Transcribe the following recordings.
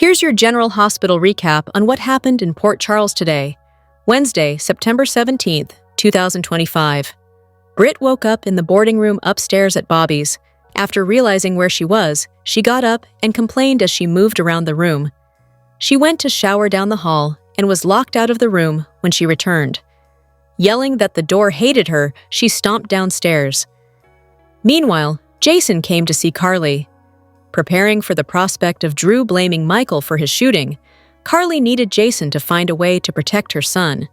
Here's your General Hospital recap on what happened in Port Charles today, Wednesday, September 17th, 2025. Britt woke up in the boarding room upstairs at Bobby's. After realizing where she was, she got up and complained as she moved around the room. She went to shower down the hall and was locked out of the room when she returned. Yelling that the door hated her, she stomped downstairs. Meanwhile, Jason came to see Carly. Preparing for the prospect of Drew blaming Michael for his shooting, Carly needed Jason to find a way to protect her son.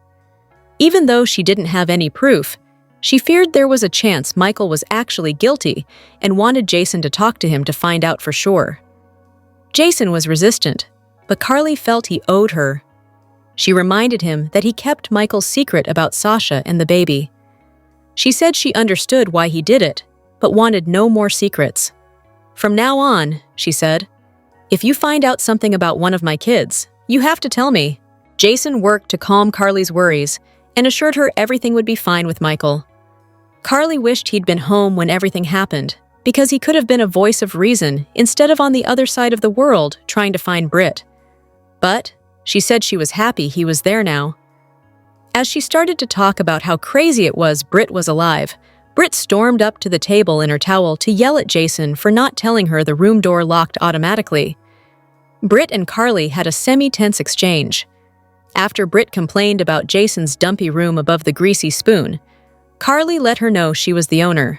Even though she didn't have any proof, she feared there was a chance Michael was actually guilty and wanted Jason to talk to him to find out for sure. Jason was resistant, but Carly felt he owed her. She reminded him that he kept Michael's secret about Sasha and the baby. She said she understood why he did it, but wanted no more secrets. "From now on," she said, "if you find out something about one of my kids, you have to tell me." Jason worked to calm Carly's worries and assured her everything would be fine with Michael. Carly wished he'd been home when everything happened, because he could have been a voice of reason instead of on the other side of the world trying to find Britt. But she said she was happy he was there now. As she started to talk about how crazy it was Britt was alive, Britt stormed up to the table in her towel to yell at Jason for not telling her the room door locked automatically. Britt and Carly had a semi-tense exchange. After Britt complained about Jason's dumpy room above the greasy spoon, Carly let her know she was the owner.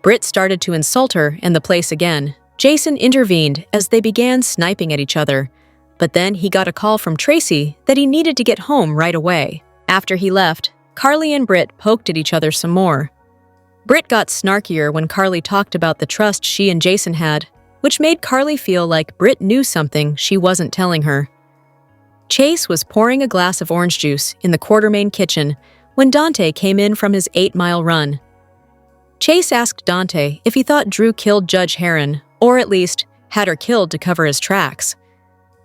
Britt started to insult her and the place again. Jason intervened as they began sniping at each other, but then he got a call from Tracy that he needed to get home right away. After he left, Carly and Britt poked at each other some more. Britt got snarkier when Carly talked about the trust she and Jason had, which made Carly feel like Britt knew something she wasn't telling her. Chase was pouring a glass of orange juice in the Quartermain kitchen when Dante came in from his 8-mile run. Chase asked Dante if he thought Drew killed Judge Heron, or at least had her killed to cover his tracks.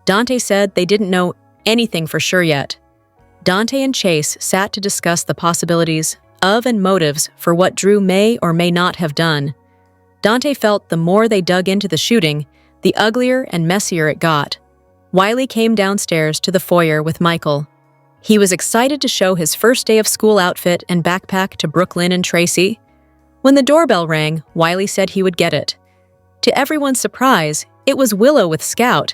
Dante said they didn't know anything for sure yet. Dante and Chase sat to discuss the possibilities of and motives for what Drew may or may not have done. Dante felt the more they dug into the shooting, the uglier and messier it got. Wiley came downstairs to the foyer with Michael. He was excited to show his first day of school outfit and backpack to Brooklyn and Tracy. When the doorbell rang, Wiley said he would get it. To everyone's surprise, it was Willow with Scout.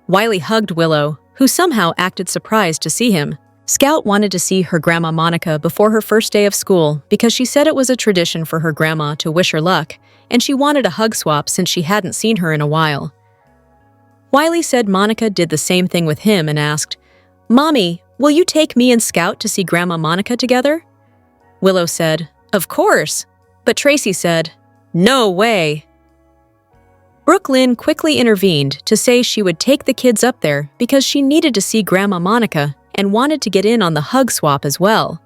Wiley hugged Willow, who somehow acted surprised to see him. Scout wanted to see her grandma Monica before her first day of school because she said it was a tradition for her grandma to wish her luck, and she wanted a hug swap since she hadn't seen her in a while. Wiley said Monica did the same thing with him and asked, "Mommy, will you take me and Scout to see Grandma Monica together?" Willow said, "Of course," but Tracy said, "No way." Brooklyn quickly intervened to say she would take the kids up there because she needed to see Grandma Monica and wanted to get in on the hug swap as well.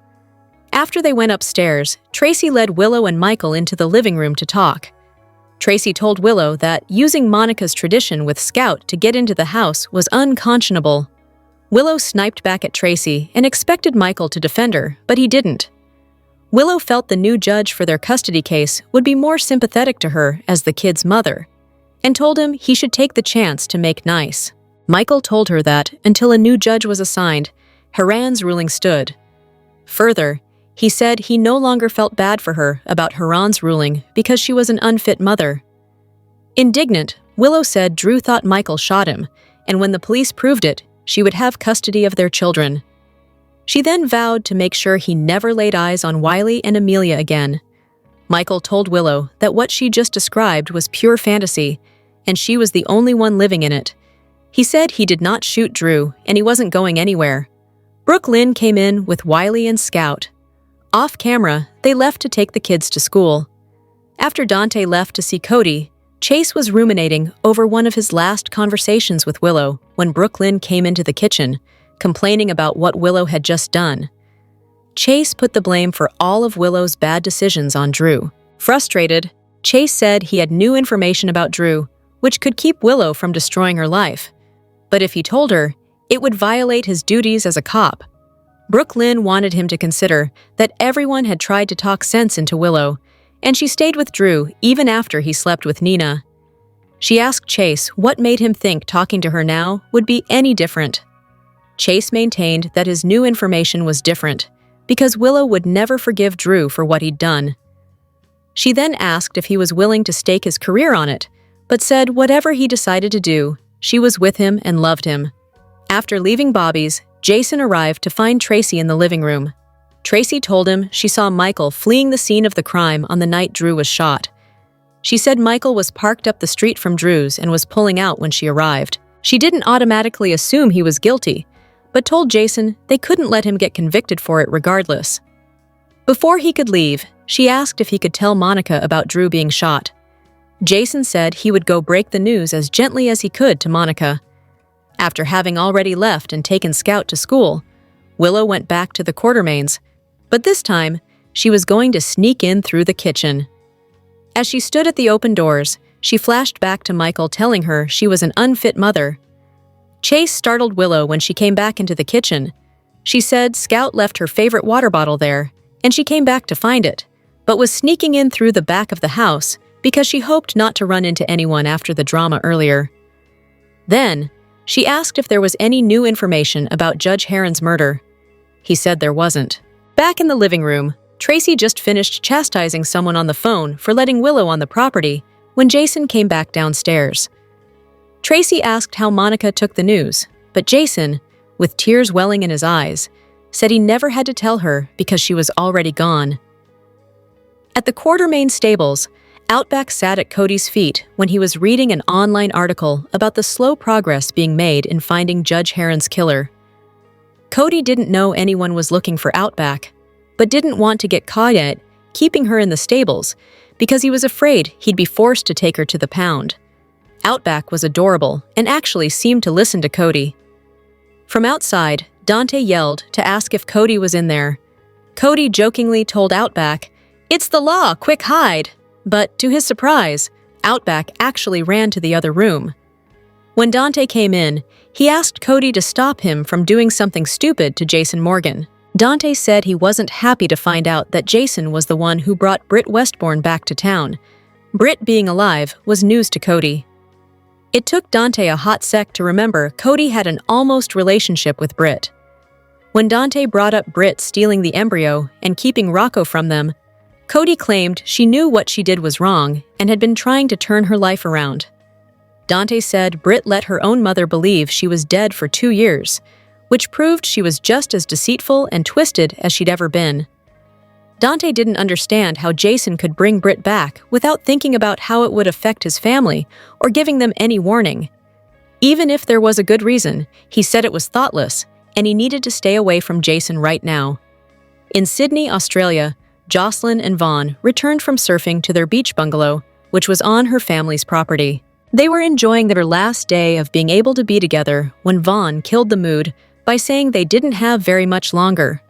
After they went upstairs, Tracy led Willow and Michael into the living room to talk. Tracy told Willow that using Monica's tradition with Scout to get into the house was unconscionable. Willow sniped back at Tracy and expected Michael to defend her, but he didn't. Willow felt the new judge for their custody case would be more sympathetic to her as the kid's mother, and told him he should take the chance to make nice. Michael told her that until a new judge was assigned, Haran's ruling stood. Further, he said he no longer felt bad for her about Haran's ruling because she was an unfit mother. Indignant, Willow said Drew thought Michael shot him, and when the police proved it, she would have custody of their children. She then vowed to make sure he never laid eyes on Wiley and Amelia again. Michael told Willow that what she just described was pure fantasy, and she was the only one living in it. He said he did not shoot Drew, and he wasn't going anywhere. Brooklyn came in with Wiley and Scout. Off camera, they left to take the kids to school. After Dante left to see Cody, Chase was ruminating over one of his last conversations with Willow when Brooklyn came into the kitchen, complaining about what Willow had just done. Chase put the blame for all of Willow's bad decisions on Drew. Frustrated, Chase said he had new information about Drew, which could keep Willow from destroying her life. But if he told her, it would violate his duties as a cop. Brooklyn wanted him to consider that everyone had tried to talk sense into Willow, and she stayed with Drew even after he slept with Nina. She asked Chase what made him think talking to her now would be any different. Chase maintained that his new information was different, because Willow would never forgive Drew for what he'd done. She then asked if he was willing to stake his career on it, but said whatever he decided to do, she was with him and loved him. After leaving Bobby's, Jason arrived to find Tracy in the living room. Tracy told him she saw Michael fleeing the scene of the crime on the night Drew was shot. She said Michael was parked up the street from Drew's and was pulling out when she arrived. She didn't automatically assume he was guilty, but told Jason they couldn't let him get convicted for it regardless. Before he could leave, she asked if he could tell Monica about Drew being shot. Jason said he would go break the news as gently as he could to Monica. After having already left and taken Scout to school, Willow went back to the Quartermains, but this time, she was going to sneak in through the kitchen. As she stood at the open doors, she flashed back to Michael telling her she was an unfit mother. Chase startled Willow when she came back into the kitchen. She said Scout left her favorite water bottle there, and she came back to find it, but was sneaking in through the back of the house because she hoped not to run into anyone after the drama earlier. Then, she asked if there was any new information about Judge Heron's murder. He said there wasn't. Back in the living room, Tracy just finished chastising someone on the phone for letting Willow on the property when Jason came back downstairs. Tracy asked how Monica took the news, but Jason, with tears welling in his eyes, said he never had to tell her because she was already gone. At the Quartermain stables, Outback sat at Cody's feet when he was reading an online article about the slow progress being made in finding Judge Heron's killer. Cody didn't know anyone was looking for Outback, but didn't want to get caught yet, keeping her in the stables, because he was afraid he'd be forced to take her to the pound. Outback was adorable and actually seemed to listen to Cody. From outside, Dante yelled to ask if Cody was in there. Cody jokingly told Outback, "It's the law, quick hide!" But to his surprise, Outback actually ran to the other room. When Dante came in, he asked Cody to stop him from doing something stupid to Jason Morgan. Dante said he wasn't happy to find out that Jason was the one who brought Britt Westbourne back to town. Britt being alive was news to Cody. It took Dante a hot sec to remember Cody had an almost relationship with Britt. When Dante brought up Britt stealing the embryo and keeping Rocco from them, Cody claimed she knew what she did was wrong and had been trying to turn her life around. Dante said Britt let her own mother believe she was dead for 2 years, which proved she was just as deceitful and twisted as she'd ever been. Dante didn't understand how Jason could bring Britt back without thinking about how it would affect his family or giving them any warning. Even if there was a good reason, he said it was thoughtless, and he needed to stay away from Jason right now. In Sydney, Australia, Jocelyn and Vaughn returned from surfing to their beach bungalow, which was on her family's property. They were enjoying their last day of being able to be together when Vaughn killed the mood by saying they didn't have very much longer.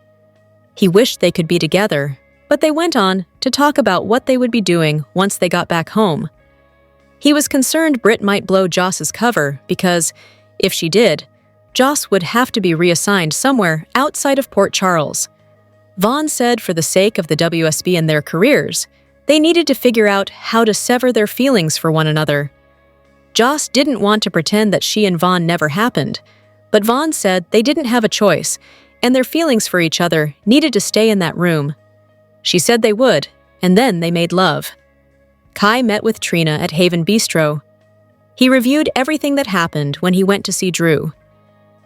He wished they could be together, but they went on to talk about what they would be doing once they got back home. He was concerned Britt might blow Joss's cover because, if she did, Joss would have to be reassigned somewhere outside of Port Charles. Vaughn said for the sake of the WSB and their careers, they needed to figure out how to sever their feelings for one another. Joss didn't want to pretend that she and Vaughn never happened, but Vaughn said they didn't have a choice, and their feelings for each other needed to stay in that room. She said they would, and then they made love. Kai met with Trina at Haven Bistro. He reviewed everything that happened when he went to see Drew.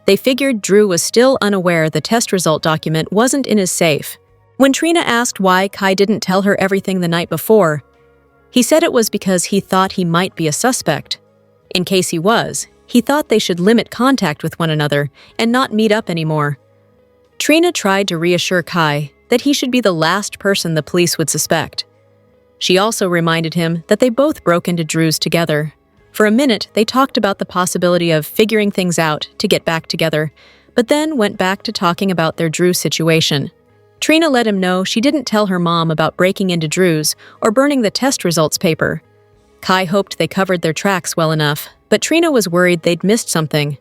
They figured Drew was still unaware the test result document wasn't in his safe. When Trina asked why Kai didn't tell her everything the night before, he said it was because he thought he might be a suspect. In case he was, he thought they should limit contact with one another and not meet up anymore. Trina tried to reassure Kai that he should be the last person the police would suspect. She also reminded him that they both broke into Drew's together. For a minute, they talked about the possibility of figuring things out to get back together, but then went back to talking about their Drew situation. Trina let him know she didn't tell her mom about breaking into Drew's or burning the test results paper. Kai hoped they covered their tracks well enough, but Trina was worried they'd missed something.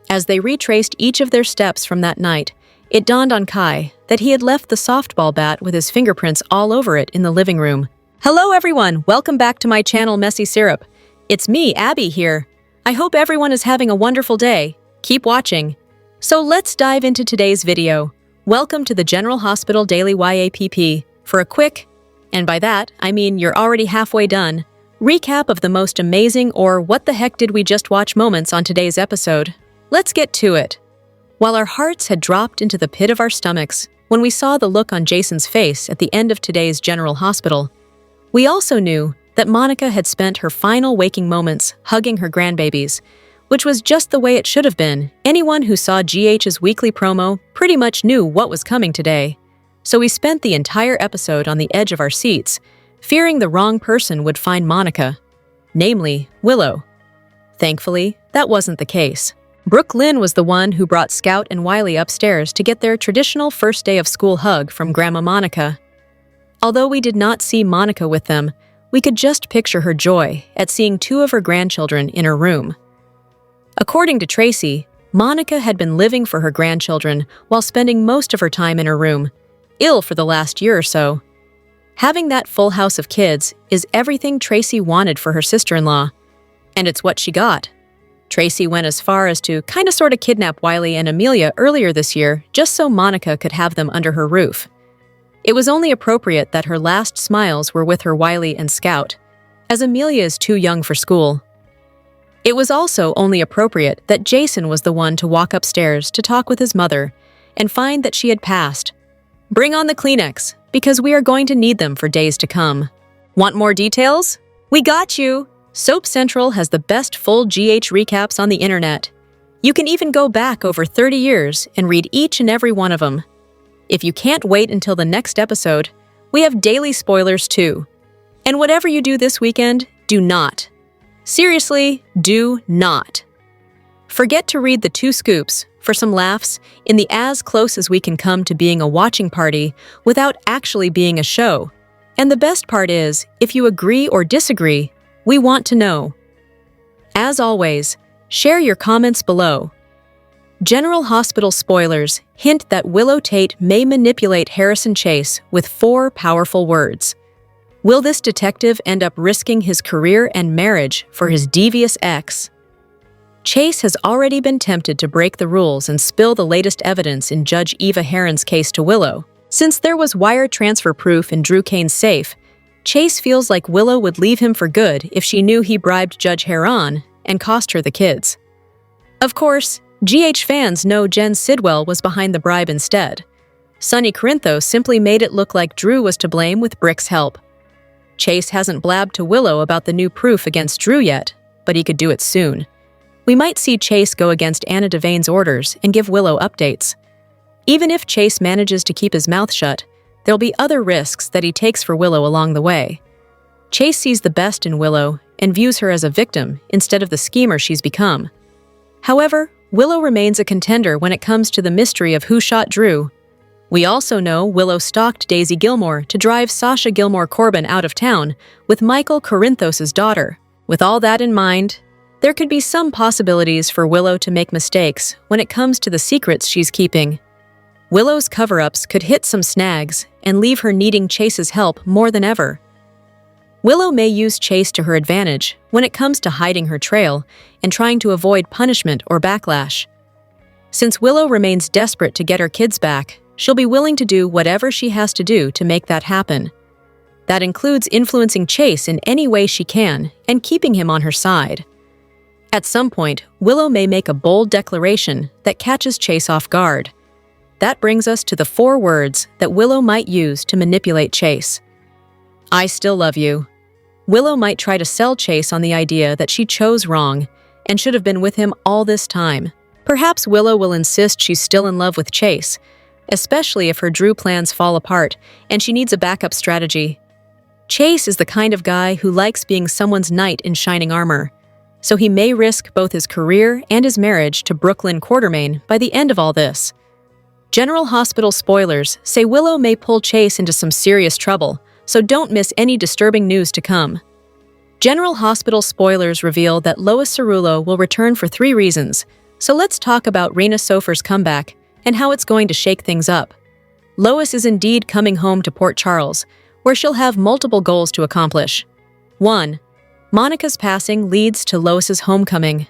As they retraced each of their steps from that night, it dawned on Kai that he had left the softball bat with his fingerprints all over it in the living room. Hello everyone, welcome back to my channel Messy Syrup. It's me, Abby, here. I hope everyone is having a wonderful day. Keep watching. So let's dive into today's video. Welcome to the General Hospital Daily YAPP for a quick, and by that, I mean you're already halfway done, recap of the most amazing or what the heck did we just watch moments on today's episode. Let's get to it. While our hearts had dropped into the pit of our stomachs when we saw the look on Jason's face at the end of today's General Hospital, we also knew that Monica had spent her final waking moments hugging her grandbabies, which was just the way it should have been. Anyone who saw GH's weekly promo pretty much knew what was coming today. So we spent the entire episode on the edge of our seats, fearing the wrong person would find Monica, namely Willow. Thankfully, that wasn't the case. Brooklyn was the one who brought Scout and Wiley upstairs to get their traditional first day of school hug from Grandma Monica. Although we did not see Monica with them, we could just picture her joy at seeing two of her grandchildren in her room. According to Tracy, Monica had been living for her grandchildren while spending most of her time in her room, ill for the last year or so. Having that full house of kids is everything Tracy wanted for her sister-in-law, and it's what she got. Tracy went as far as to sorta kidnap Wiley and Amelia earlier this year just so Monica could have them under her roof. It was only appropriate that her last smiles were with her Wiley and Scout, as Amelia is too young for school. It was also only appropriate that Jason was the one to walk upstairs to talk with his mother and find that she had passed. Bring on the Kleenex, because we are going to need them for days to come. Want more details? We got you! Soap Central has the best full GH recaps on the internet. You can even go back over 30 years and read each and every one of them. If you can't wait until the next episode, we have daily spoilers too. And whatever you do this weekend, do not. Seriously, do not. Forget to read the 2 scoops for some laughs in the as close as we can come to being a watching party without actually being a show. And the best part is, if you agree or disagree, we want to know. As always, share your comments below. General Hospital spoilers hint that Willow Tate may manipulate Harrison Chase with 4 powerful words. Will this detective end up risking his career and marriage for his devious ex? Chase has already been tempted to break the rules and spill the latest evidence in Judge Eva Heron's case to Willow. Since there was wire transfer proof in Drew Kane's safe, Chase feels like Willow would leave him for good if she knew he bribed Judge Heron and cost her the kids. Of course, GH fans know Jen Sidwell was behind the bribe instead. Sonny Corinthos simply made it look like Drew was to blame with Brick's help. Chase hasn't blabbed to Willow about the new proof against Drew yet, but he could do it soon. We might see Chase go against Anna Devane's orders and give Willow updates. Even if Chase manages to keep his mouth shut, there'll be other risks that he takes for Willow along the way. Chase sees the best in Willow and views her as a victim instead of the schemer she's become. However, Willow remains a contender when it comes to the mystery of who shot Drew. We also know Willow stalked Daisy Gilmore to drive Sasha Gilmore Corbin out of town with Michael Corinthos' daughter. With all that in mind, there could be some possibilities for Willow to make mistakes when it comes to the secrets she's keeping. Willow's cover-ups could hit some snags and leave her needing Chase's help more than ever. Willow may use Chase to her advantage when it comes to hiding her trail and trying to avoid punishment or backlash. Since Willow remains desperate to get her kids back, she'll be willing to do whatever she has to do to make that happen. That includes influencing Chase in any way she can and keeping him on her side. At some point, Willow may make a bold declaration that catches Chase off guard. That brings us to the 4 words that Willow might use to manipulate Chase. I still love you. Willow might try to sell Chase on the idea that she chose wrong and should have been with him all this time. Perhaps Willow will insist she's still in love with Chase, especially if her Drew plans fall apart and she needs a backup strategy. Chase is the kind of guy who likes being someone's knight in shining armor, so he may risk both his career and his marriage to Brooklyn Quartermain by the end of all this. General Hospital spoilers say Willow may pull Chase into some serious trouble, so don't miss any disturbing news to come. General Hospital spoilers reveal that Lois Cerullo will return for 3 reasons, so let's talk about Rena Sofer's comeback and how it's going to shake things up. Lois is indeed coming home to Port Charles, where she'll have multiple goals to accomplish. 1. Monica's passing leads to Lois's homecoming.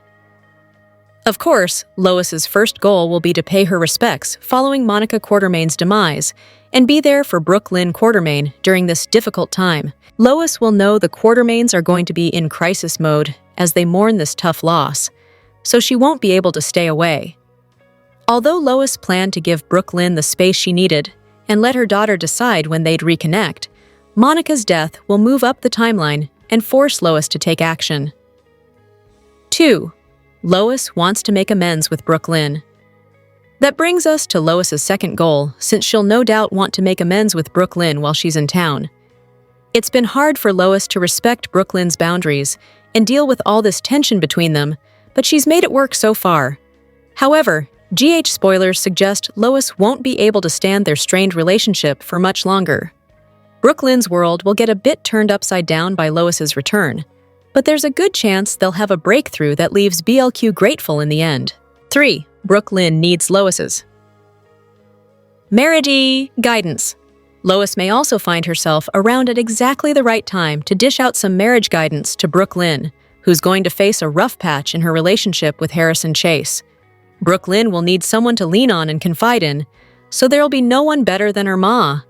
Of course, Lois's first goal will be to pay her respects following Monica Quartermain's demise and be there for Brooke Lynn Quartermain during this difficult time. Lois will know the Quartermains are going to be in crisis mode as they mourn this tough loss, so she won't be able to stay away. Although Lois planned to give Brooke Lynn the space she needed and let her daughter decide when they'd reconnect, Monica's death will move up the timeline and force Lois to take action. 2. Lois wants to make amends with Brooke Lynn. That brings us to Lois's second goal, since she'll no doubt want to make amends with Brooke Lynn while she's in town. It's been hard for Lois to respect Brooke Lynn's boundaries and deal with all this tension between them, but she's made it work so far. However, GH spoilers suggest Lois won't be able to stand their strained relationship for much longer. Brooke Lynn's world will get a bit turned upside down by Lois's return, but there's a good chance they'll have a breakthrough that leaves BLQ grateful in the end. 3. Brooke Lynn needs Lois's marriage guidance. Lois may also find herself around at exactly the right time to dish out some marriage guidance to Brooke Lynn, who's going to face a rough patch in her relationship with Harrison Chase. Brooke Lynn will need someone to lean on and confide in, so there'll be no one better than her ma.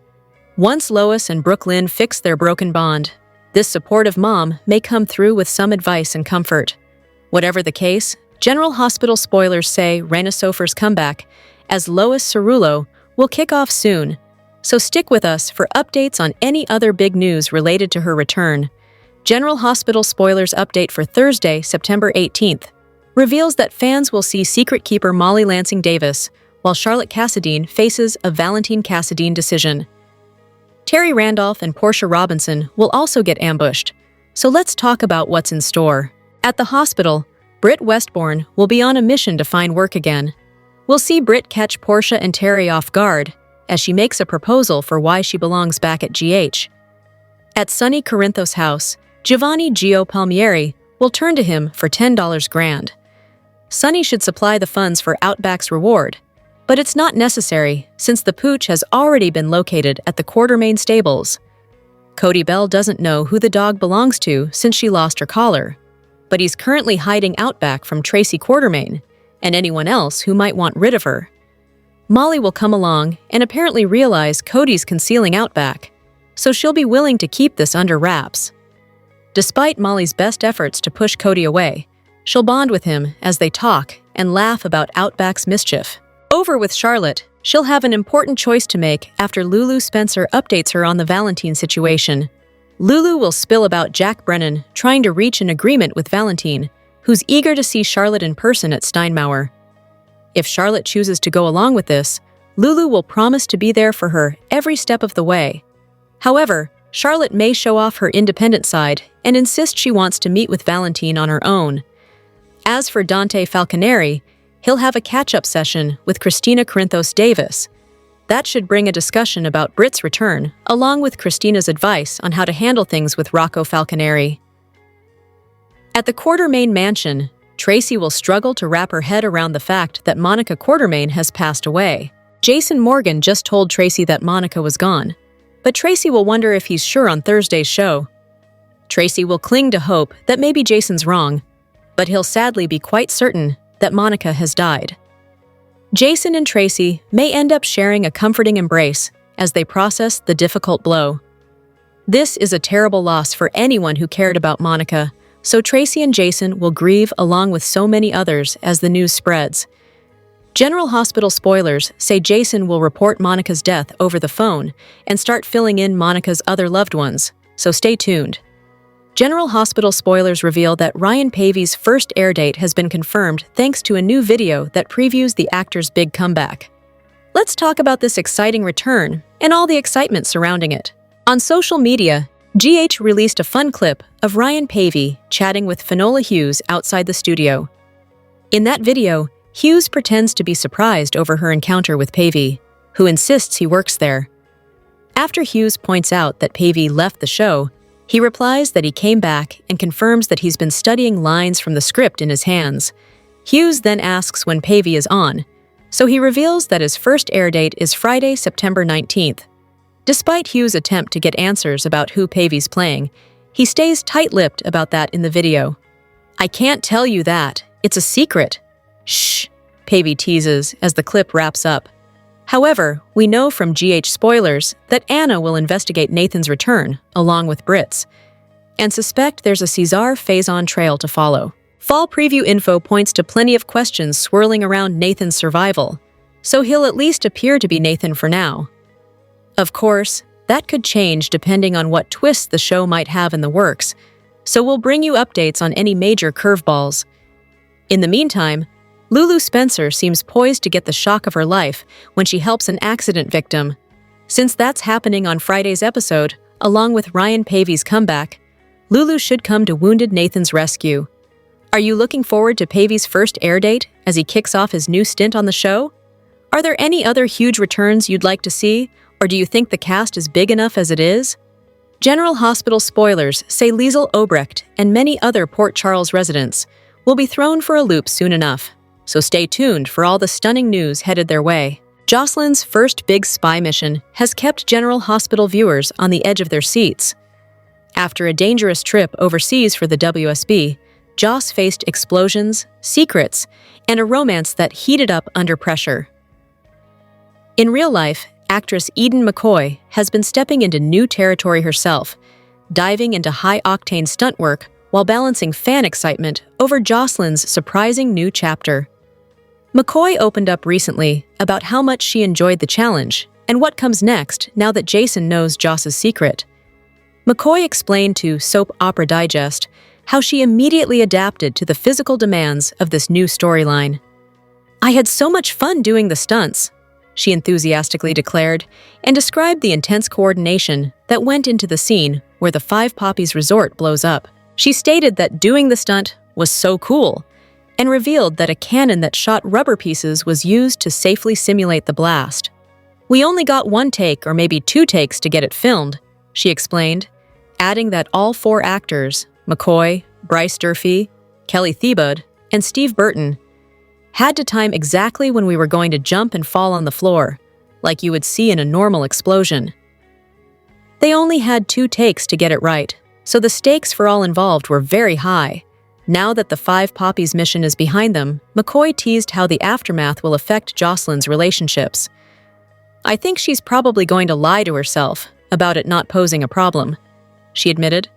Once Lois and Brooke Lynn fix their broken bond, this supportive mom may come through with some advice and comfort. Whatever the case, General Hospital spoilers say Rena Sofer's comeback as Lois Cerullo will kick off soon, so stick with us for updates on any other big news related to her return. General Hospital spoilers update for Thursday, September 18th, reveals that fans will see Secret Keeper Molly Lansing Davis, while Charlotte Cassadine faces a Valentine Cassadine decision. Terry Randolph and Portia Robinson will also get ambushed, so let's talk about what's in store. At the hospital, Britt Westbourne will be on a mission to find work again. We'll see Britt catch Portia and Terry off guard as she makes a proposal for why she belongs back at GH. At Sonny Corinthos' house, Giovanni Gio Palmieri will turn to him for $10 grand. Sonny should supply the funds for Outback's reward, but it's not necessary since the pooch has already been located at the Quartermain stables. Cody Bell doesn't know who the dog belongs to since she lost her collar, but he's currently hiding Outback from Tracy Quartermain and anyone else who might want rid of her. Molly will come along and apparently realize Cody's concealing Outback, so she'll be willing to keep this under wraps. Despite Molly's best efforts to push Cody away, she'll bond with him as they talk and laugh about Outback's mischief. Over with Charlotte, she'll have an important choice to make after Lulu Spencer updates her on the Valentine situation. Lulu will spill about Jack Brennan trying to reach an agreement with Valentine, who's eager to see Charlotte in person at Steinmauer. If Charlotte chooses to go along with this, Lulu will promise to be there for her every step of the way. However, Charlotte may show off her independent side and insist she wants to meet with Valentine on her own. As for Dante Falconeri, he'll have a catch-up session with Christina Corinthos Davis. That should bring a discussion about Britt's return, along with Christina's advice on how to handle things with Rocco Falconeri. At the Quartermain mansion, Tracy will struggle to wrap her head around the fact that Monica Quartermain has passed away. Jason Morgan just told Tracy that Monica was gone, but Tracy will wonder if he's sure on Thursday's show. Tracy will cling to hope that maybe Jason's wrong, but he'll sadly be quite certain that Monica has died. Jason and Tracy may end up sharing a comforting embrace as they process the difficult blow. This is a terrible loss for anyone who cared about Monica, so Tracy and Jason will grieve along with so many others as the news spreads. General Hospital spoilers say Jason will report Monica's death over the phone and start filling in Monica's other loved ones, so stay tuned. General Hospital spoilers reveal that Ryan Paevey's first air date has been confirmed thanks to a new video that previews the actor's big comeback. Let's talk about this exciting return and all the excitement surrounding it. On social media, GH released a fun clip of Ryan Paevey chatting with Finola Hughes outside the studio. In that video, Hughes pretends to be surprised over her encounter with Paevey, who insists he works there. After Hughes points out that Paevey left the show, he replies that he came back and confirms that he's been studying lines from the script in his hands. Hughes then asks when Paevey is on, so he reveals that his first air date is Friday, September 19th. Despite Hughes' attempt to get answers about who Paevey's playing, He stays tight-lipped about that in the video. "I can't tell you that. It's a secret." "Shh," Pavey teases as the clip wraps up. However, we know from GH spoilers that Anna will investigate Nathan's return, along with Britt's, and suspect there's a Cesar Faison trail to follow. Fall preview info points to plenty of questions swirling around Nathan's survival, so he'll at least appear to be Nathan for now. Of course, that could change depending on what twists the show might have in the works, so we'll bring you updates on any major curveballs. In the meantime, Lulu Spencer seems poised to get the shock of her life when she helps an accident victim. Since that's happening on Friday's episode, along with Ryan Pavey's comeback, Lulu should come to wounded Nathan's rescue. Are you looking forward to Pavey's first air date as he kicks off his new stint on the show? Are there any other huge returns you'd like to see, or do you think the cast is big enough as it is? General Hospital spoilers say Liesl Obrecht and many other Port Charles residents will be thrown for a loop soon enough, so stay tuned for all the stunning news headed their way. Jocelyn's first big spy mission has kept General Hospital viewers on the edge of their seats. After a dangerous trip overseas for the WSB, Joss faced explosions, secrets, and a romance that heated up under pressure. In real life, actress Eden McCoy has been stepping into new territory herself, diving into high-octane stunt work while balancing fan excitement over Jocelyn's surprising new chapter. McCoy opened up recently about how much she enjoyed the challenge and what comes next now that Jason knows Joss's secret. McCoy explained to Soap Opera Digest how she immediately adapted to the physical demands of this new storyline. "I had so much fun doing the stunts," she enthusiastically declared, and described the intense coordination that went into the scene where the Five Poppies resort blows up. She stated that doing the stunt was so cool, and revealed that a cannon that shot rubber pieces was used to safely simulate the blast. "We only got one take or maybe two takes to get it filmed," she explained, adding that all four actors, McCoy, Bryce Durfee, Kelly Thiebaud, and Steve Burton, had to time exactly when we were going to jump and fall on the floor, like you would see in a normal explosion. They only had 2 takes to get it right, so the stakes for all involved were very high. Now that the Five Poppies mission is behind them, McCoy teased how the aftermath will affect Jocelyn's relationships. "I think she's probably going to lie to herself about it not posing a problem," she admitted.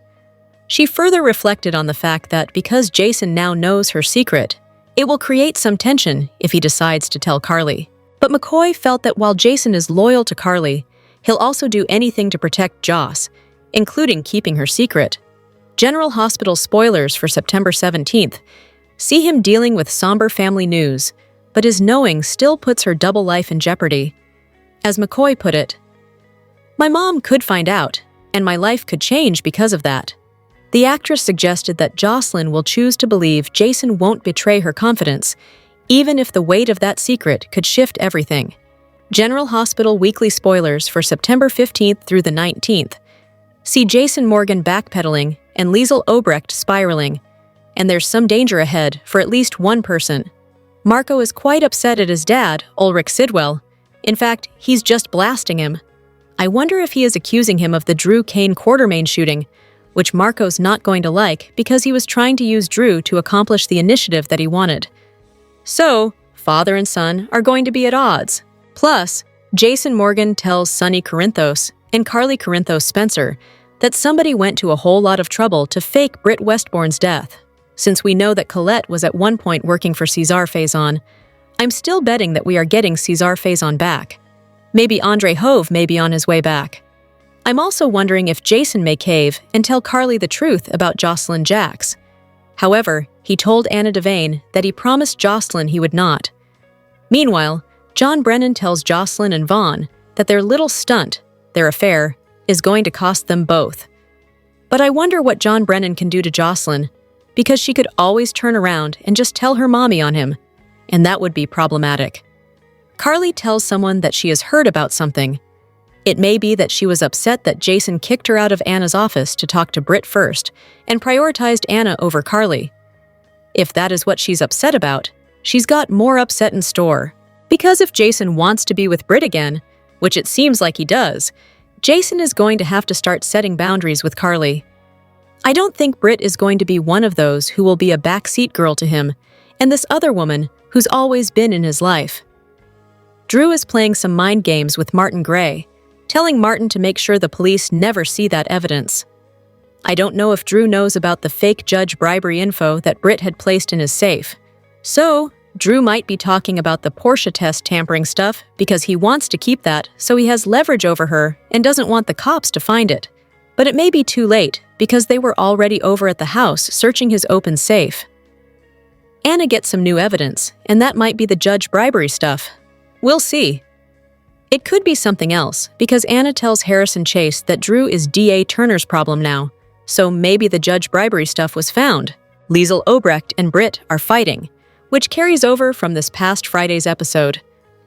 She further reflected on the fact that because Jason now knows her secret, it will create some tension if he decides to tell Carly. But McCoy felt that while Jason is loyal to Carly, he'll also do anything to protect Joss, including keeping her secret. General Hospital spoilers for September 17th see him dealing with somber family news, but his knowing still puts her double life in jeopardy. As McCoy put it, "My mom could find out, and my life could change because of that." The actress suggested that Jocelyn will choose to believe Jason won't betray her confidence, even if the weight of that secret could shift everything. General Hospital weekly spoilers for September 15th through the 19th see Jason Morgan backpedaling and Liesl Obrecht spiraling, and there's some danger ahead for at least one person. Marco is quite upset at his dad, Ulrich Sidwell. In fact, he's just blasting him. I wonder if he is accusing him of the Drew Kane Quartermain shooting, which Marco's not going to like because he was trying to use Drew to accomplish the initiative that he wanted. So, father and son are going to be at odds. Plus, Jason Morgan tells Sonny Corinthos and Carly Corinthos Spencer that somebody went to a whole lot of trouble to fake Britt Westbourne's death. Since we know that Colette was at one point working for Cesar Faison, I'm still betting that we are getting Cesar Faison back. Maybe Andre Hove may be on his way back. I'm also wondering if Jason may cave and tell Carly the truth about Jocelyn Jax. However, he told Anna Devane that he promised Jocelyn he would not. Meanwhile, John Brennan tells Jocelyn and Vaughn that their little stunt, their affair, is going to cost them both. But I wonder what John Brennan can do to Jocelyn, because she could always turn around and just tell her mommy on him, and that would be problematic. Carly tells someone that she has heard about something. It may be that she was upset that Jason kicked her out of Anna's office to talk to Britt first and prioritized Anna over Carly. If that is what she's upset about, she's got more upset in store. Because if Jason wants to be with Britt again, which it seems like he does, Jason is going to have to start setting boundaries with Carly. I don't think Britt is going to be one of those who will be a backseat girl to him, and this other woman who's always been in his life. Drew is playing some mind games with Martin Gray, telling Martin to make sure the police never see that evidence. I don't know if Drew knows about the fake judge bribery info that Britt had placed in his safe. So, Drew might be talking about the Portia test tampering stuff because he wants to keep that so he has leverage over her and doesn't want the cops to find it. But it may be too late because they were already over at the house searching his open safe. Anna gets some new evidence, and that might be the judge bribery stuff. We'll see. It could be something else because Anna tells Harrison Chase that Drew is D.A. Turner's problem now, so maybe the judge bribery stuff was found. Liesl Obrecht and Britt are fighting, which carries over from this past Friday's episode.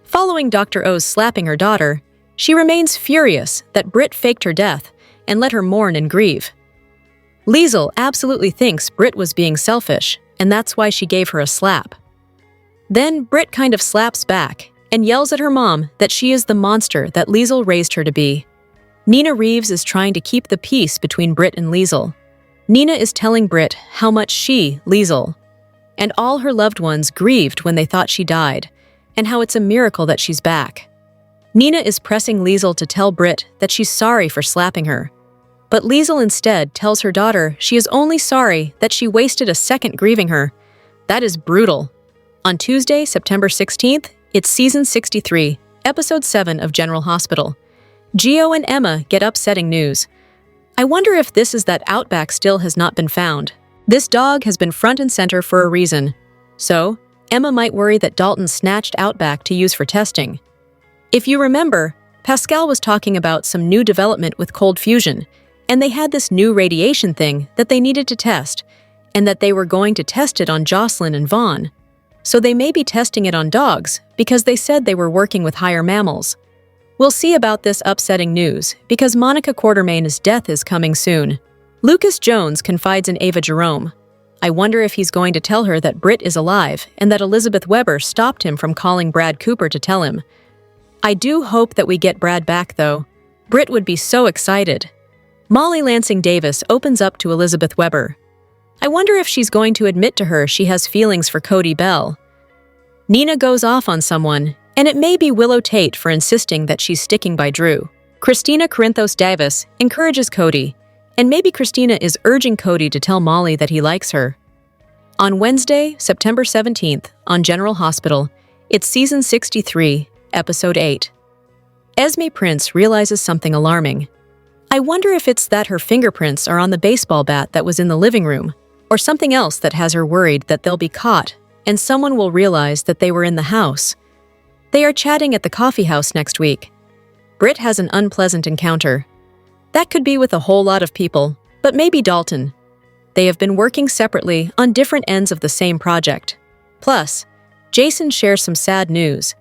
Following Dr. O's slapping her daughter, she remains furious that Britt faked her death and let her mourn and grieve. Liesl absolutely thinks Britt was being selfish, and that's why she gave her a slap. Then Britt kind of slaps back and yells at her mom that she is the monster that Liesl raised her to be. Nina Reeves is trying to keep the peace between Britt and Liesl. Nina is telling Britt how much she, Liesl, and all her loved ones grieved when they thought she died, and how it's a miracle that she's back. Nina is pressing Liesl to tell Britt that she's sorry for slapping her. But Liesl instead tells her daughter she is only sorry that she wasted a second grieving her. That is brutal. On Tuesday, September 16th, it's Season 63, Episode 7 of General Hospital. Gio and Emma get upsetting news. I wonder if this is that Outback still has not been found. This dog has been front and center for a reason. So, Emma might worry that Dalton snatched Outback to use for testing. If you remember, Pascal was talking about some new development with cold fusion, and they had this new radiation thing that they needed to test, and that they were going to test it on Jocelyn and Vaughn. So they may be testing it on dogs, because they said they were working with higher mammals. We'll see about this upsetting news, because Monica Quartermain's death is coming soon. Lucas Jones confides in Ava Jerome. I wonder if he's going to tell her that Britt is alive and that Elizabeth Weber stopped him from calling Brad Cooper to tell him. I do hope that we get Brad back, though. Britt would be so excited. Molly Lansing Davis opens up to Elizabeth Weber. I wonder if she's going to admit to her she has feelings for Cody Bell. Nina goes off on someone, and it may be Willow Tate for insisting that she's sticking by Drew. Christina Corinthos Davis encourages Cody, and maybe Christina is urging Cody to tell Molly that he likes her. On Wednesday, September 17th, on General Hospital, it's Season 63, Episode 8. Esme Prince realizes something alarming. I wonder if it's that her fingerprints are on the baseball bat that was in the living room, or something else that has her worried that they'll be caught, and someone will realize that they were in the house. They are chatting at the coffee house next week. Britt has an unpleasant encounter. That could be with a whole lot of people, but maybe Dalton. They have been working separately on different ends of the same project. Plus, Jason shares some sad news.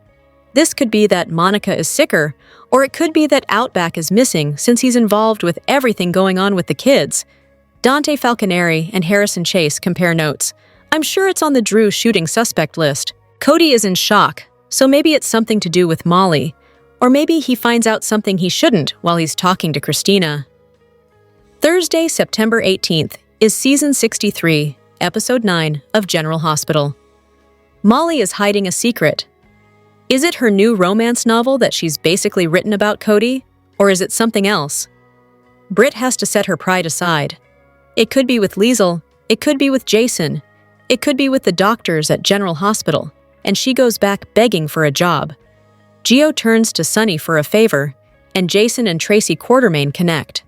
This could be that Monica is sicker, or it could be that Outback is missing since he's involved with everything going on with the kids. Dante Falconeri and Harrison Chase compare notes. I'm sure it's on the Drew shooting suspect list. Cody is in shock, so maybe it's something to do with Molly. Or maybe he finds out something he shouldn't while he's talking to Christina. Thursday, September 18th, is Season 63, Episode 9 of General Hospital. Molly is hiding a secret. Is it her new romance novel that she's basically written about Cody, or is it something else? Britt has to set her pride aside. It could be with Liesl, it could be with Jason, it could be with the doctors at General Hospital, and she goes back begging for a job. Gio turns to Sunny for a favor, and Jason and Tracy Quartermain connect.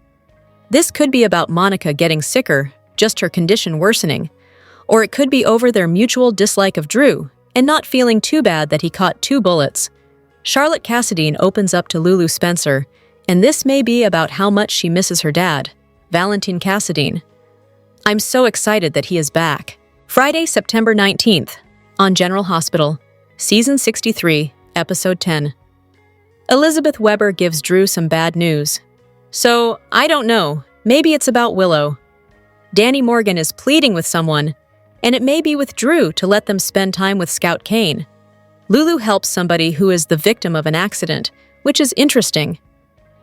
This could be about Monica getting sicker, just her condition worsening, or it could be over their mutual dislike of Drew and not feeling too bad that he caught 2 bullets. Charlotte Cassadine opens up to Lulu Spencer, and this may be about how much she misses her dad, Valentin Cassadine. I'm so excited that he is back. Friday, September 19th, on General Hospital, Season 63, Episode 10. Elizabeth Weber gives Drew some bad news. So, I don't know, maybe it's about Willow. Danny Morgan is pleading with someone, and it may be with Drew to let them spend time with Scout Kane. Lulu helps somebody who is the victim of an accident, which is interesting.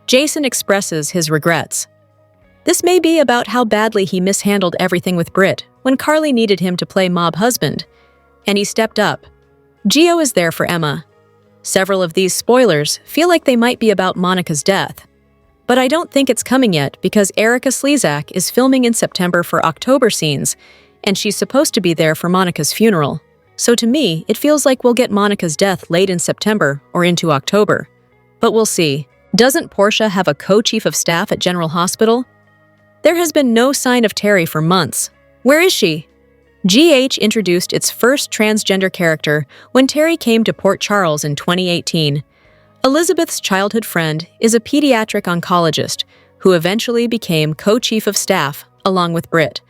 Jason expresses his regrets. This may be about how badly he mishandled everything with Britt when Carly needed him to play mob husband, and he stepped up. Gio is there for Emma. Several of these spoilers feel like they might be about Monica's death. But I don't think it's coming yet because Erica Slezak is filming in September for October scenes, and she's supposed to be there for Monica's funeral. So to me, it feels like we'll get Monica's death late in September or into October. But we'll see. Doesn't Portia have a co-chief of staff at General Hospital? There has been no sign of Terry for months. Where is she? GH introduced its first transgender character when Terry came to Port Charles in 2018. Elizabeth's childhood friend is a pediatric oncologist who eventually became co-chief of staff along with Britt.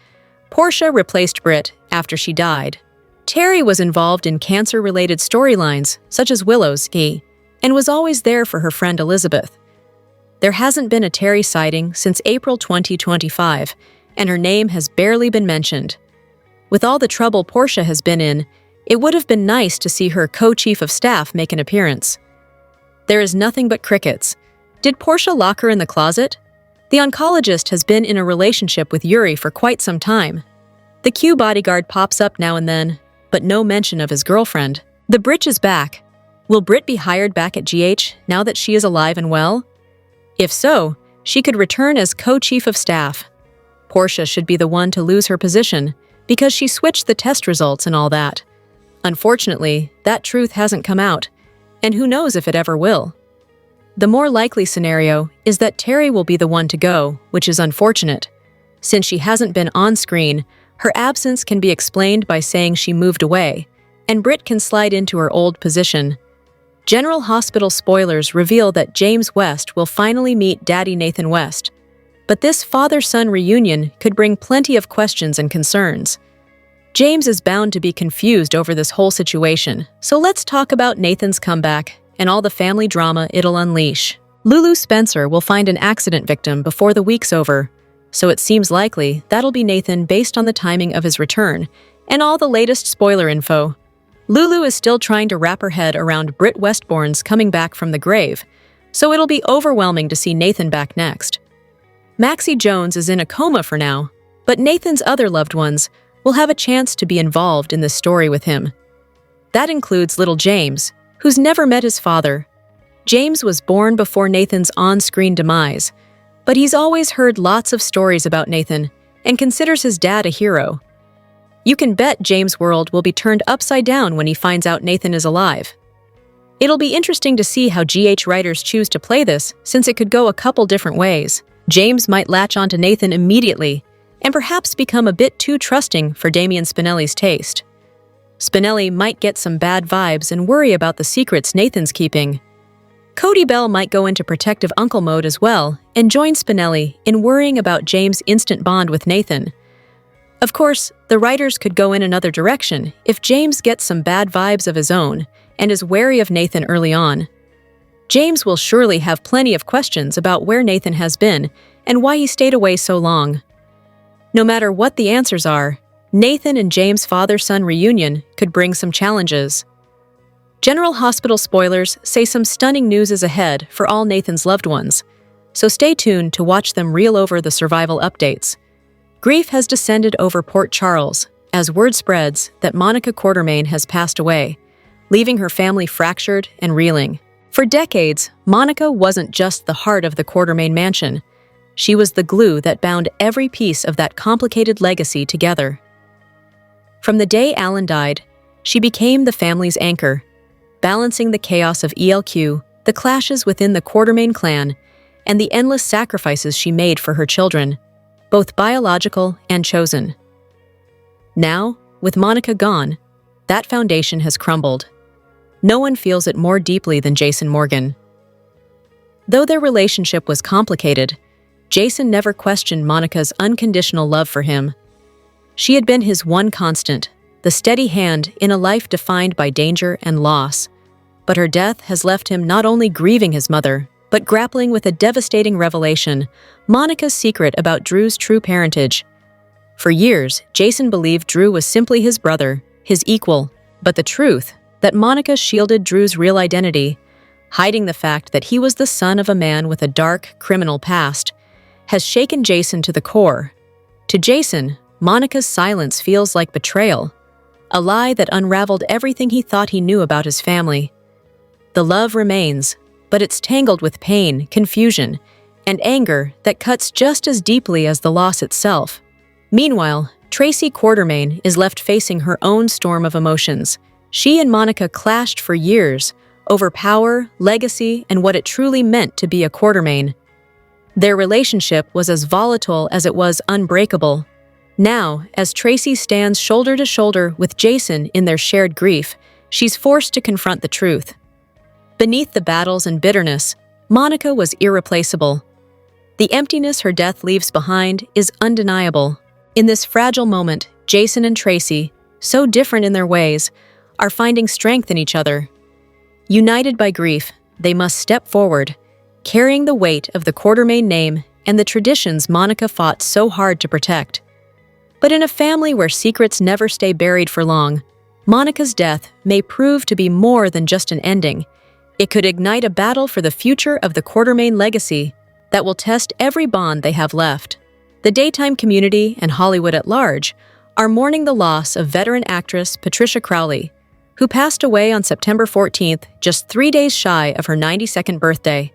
Portia replaced Britt after she died. Terry was involved in cancer-related storylines such as Willow's and was always there for her friend Elizabeth. There hasn't been a Terry sighting since April 2025, and her name has barely been mentioned. With all the trouble Portia has been in, it would have been nice to see her co-chief of staff make an appearance. There is nothing but crickets. Did Portia lock her in the closet? The oncologist has been in a relationship with Yuri for quite some time. The Q bodyguard pops up now and then, but no mention of his girlfriend. The Britch is back. Will Britt be hired back at GH now that she is alive and well? If so, she could return as co-chief of staff. Portia should be the one to lose her position because she switched the test results and all that. Unfortunately, that truth hasn't come out, and who knows if it ever will. The more likely scenario is that Terry will be the one to go, which is unfortunate. Since she hasn't been on screen, her absence can be explained by saying she moved away, and Britt can slide into her old position. General Hospital spoilers reveal that James West will finally meet Daddy Nathan West. But this father-son reunion could bring plenty of questions and concerns. James is bound to be confused over this whole situation, so let's talk about Nathan's comeback and all the family drama it'll unleash. Lulu Spencer will find an accident victim before the week's over, so it seems likely that'll be Nathan based on the timing of his return and all the latest spoiler info. Lulu is still trying to wrap her head around Britt Westbourne's coming back from the grave, so it'll be overwhelming to see Nathan back next. Maxie Jones is in a coma for now, but Nathan's other loved ones will have a chance to be involved in this story with him. That includes little James, who's never met his father. James was born before Nathan's on-screen demise, but he's always heard lots of stories about Nathan and considers his dad a hero. You can bet James' world will be turned upside down when he finds out Nathan is alive. It'll be interesting to see how GH writers choose to play this, since it could go a couple different ways. James might latch onto Nathan immediately, and perhaps become a bit too trusting for Damian Spinelli's taste. Spinelli might get some bad vibes and worry about the secrets Nathan's keeping. Cody Bell might go into protective uncle mode as well and join Spinelli in worrying about James' instant bond with Nathan. Of course, the writers could go in another direction if James gets some bad vibes of his own and is wary of Nathan early on. James will surely have plenty of questions about where Nathan has been and why he stayed away so long. No matter what the answers are, Nathan and James' father-son reunion could bring some challenges. General Hospital spoilers say some stunning news is ahead for all Nathan's loved ones, so stay tuned to watch them reel over the survival updates. Grief has descended over Port Charles as word spreads that Monica Quartermaine has passed away, leaving her family fractured and reeling. For decades, Monica wasn't just the heart of the Quartermaine mansion. She was the glue that bound every piece of that complicated legacy together. From the day Alan died, she became the family's anchor, balancing the chaos of ELQ, the clashes within the Quartermaine clan, and the endless sacrifices she made for her children, both biological and chosen. Now, with Monica gone, that foundation has crumbled. No one feels it more deeply than Jason Morgan. Though their relationship was complicated, Jason never questioned Monica's unconditional love for him. She had been his one constant, the steady hand in a life defined by danger and loss. But her death has left him not only grieving his mother, but grappling with a devastating revelation, Monica's secret about Drew's true parentage. For years, Jason believed Drew was simply his brother, his equal, but the truth, that Monica shielded Drew's real identity, hiding the fact that he was the son of a man with a dark, criminal past, has shaken Jason to the core. To Jason, Monica's silence feels like betrayal, a lie that unraveled everything he thought he knew about his family. The love remains, but it's tangled with pain, confusion, and anger that cuts just as deeply as the loss itself. Meanwhile, Tracy Quartermaine is left facing her own storm of emotions. She and Monica clashed for years over power, legacy, and what it truly meant to be a Quartermaine. Their relationship was as volatile as it was unbreakable. Now, as Tracy stands shoulder to shoulder with Jason in their shared grief, she's forced to confront the truth. Beneath the battles and bitterness, Monica was irreplaceable. The emptiness her death leaves behind is undeniable. In this fragile moment, Jason and Tracy, so different in their ways, are finding strength in each other. United by grief, they must step forward, carrying the weight of the Quartermaine name and the traditions Monica fought so hard to protect. But in a family where secrets never stay buried for long, Monica's death may prove to be more than just an ending. It could ignite a battle for the future of the Quartermaine legacy that will test every bond they have left. The daytime community and Hollywood at large are mourning the loss of veteran actress Patricia Crowley, who passed away on September 14th, just 3 days shy of her 92nd birthday.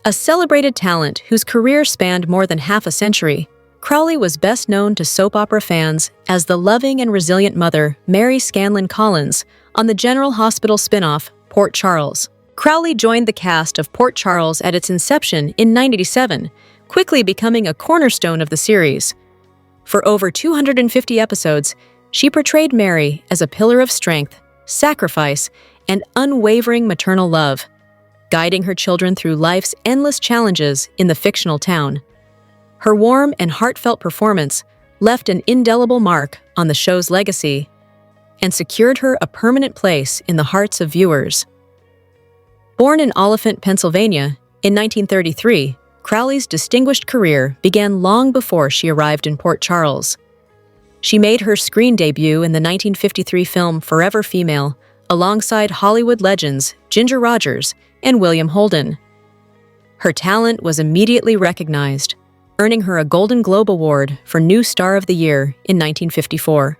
A celebrated talent whose career spanned more than half a century, Crowley was best known to soap opera fans as the loving and resilient mother Mary Scanlon Collins on the General Hospital spin-off Port Charles. Crowley joined the cast of Port Charles at its inception in 1987, quickly becoming a cornerstone of the series. For over 250 episodes, she portrayed Mary as a pillar of strength, sacrifice, and unwavering maternal love, guiding her children through life's endless challenges in the fictional town. Her warm and heartfelt performance left an indelible mark on the show's legacy and secured her a permanent place in the hearts of viewers. Born in Oliphant, Pennsylvania, in 1933, Crowley's distinguished career began long before she arrived in Port Charles. She made her screen debut in the 1953 film Forever Female, alongside Hollywood legends Ginger Rogers and William Holden. Her talent was immediately recognized, earning her a Golden Globe Award for New Star of the Year in 1954.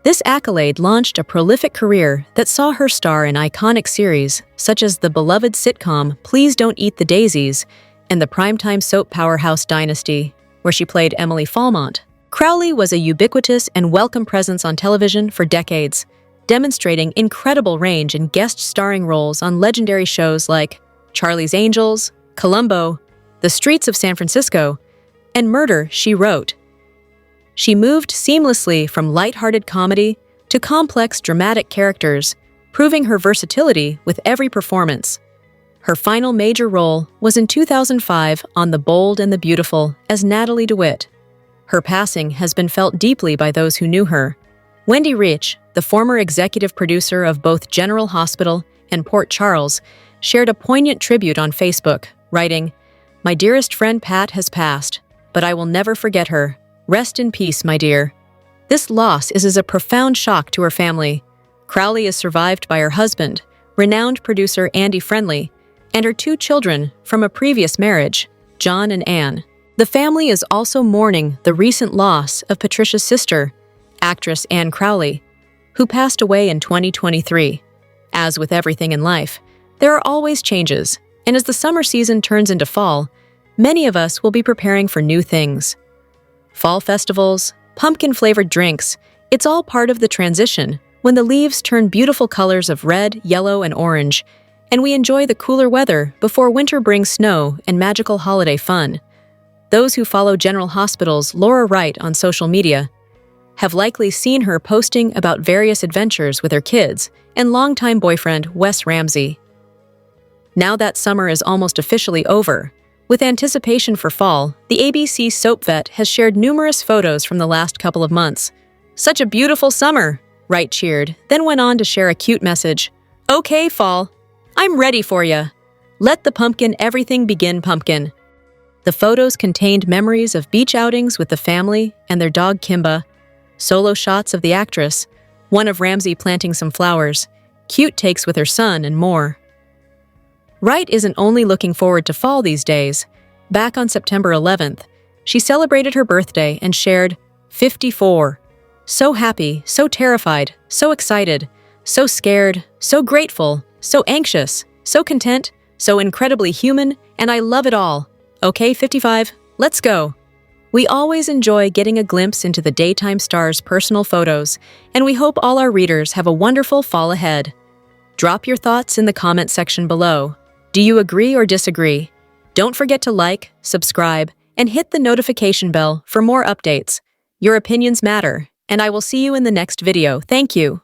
This accolade launched a prolific career that saw her star in iconic series such as the beloved sitcom Please Don't Eat the Daisies and the primetime soap powerhouse Dynasty, where she played Emily Falmont. Crowley was a ubiquitous and welcome presence on television for decades, demonstrating incredible range in guest starring roles on legendary shows like Charlie's Angels, Columbo, The Streets of San Francisco, and Murder, She Wrote. She moved seamlessly from lighthearted comedy to complex dramatic characters, proving her versatility with every performance. Her final major role was in 2005 on The Bold and the Beautiful as Natalie DeWitt. Her passing has been felt deeply by those who knew her. Wendy Rich, the former executive producer of both General Hospital and Port Charles, shared a poignant tribute on Facebook, writing, "My dearest friend Pat has passed, but I will never forget her. Rest in peace, my dear." This loss is a profound shock to her family. Crowley is survived by her husband, renowned producer Andy Friendly, and her 2 children from a previous marriage, John and Anne. The family is also mourning the recent loss of Patricia's sister, actress Anne Crowley, who passed away in 2023. As with everything in life, there are always changes, and as the summer season turns into fall, many of us will be preparing for new things. Fall festivals, pumpkin-flavored drinks, it's all part of the transition when the leaves turn beautiful colors of red, yellow, and orange, and we enjoy the cooler weather before winter brings snow and magical holiday fun. Those who follow General Hospital's Laura Wright on social media have likely seen her posting about various adventures with her kids and longtime boyfriend Wes Ramsey. Now that summer is almost officially over, with anticipation for fall, the ABC soap vet has shared numerous photos from the last couple of months. "Such a beautiful summer," Wright cheered, then went on to share a cute message. "Okay, fall. I'm ready for ya. Let the pumpkin everything begin, pumpkin." The photos contained memories of beach outings with the family and their dog Kimba, solo shots of the actress, one of Ramsey planting some flowers, cute takes with her son, and more. Wright isn't only looking forward to fall these days. Back on September 11th, she celebrated her birthday and shared 54. So happy, so terrified, so excited, so scared, so grateful, so anxious, so content, so incredibly human, and I love it all. Okay, 55, let's go. We always enjoy getting a glimpse into the daytime star's personal photos, and we hope all our readers have a wonderful fall ahead. Drop your thoughts in the comment section below. Do you agree or disagree? Don't forget to like, subscribe, and hit the notification bell for more updates. Your opinions matter, and I will see you in the next video. Thank you.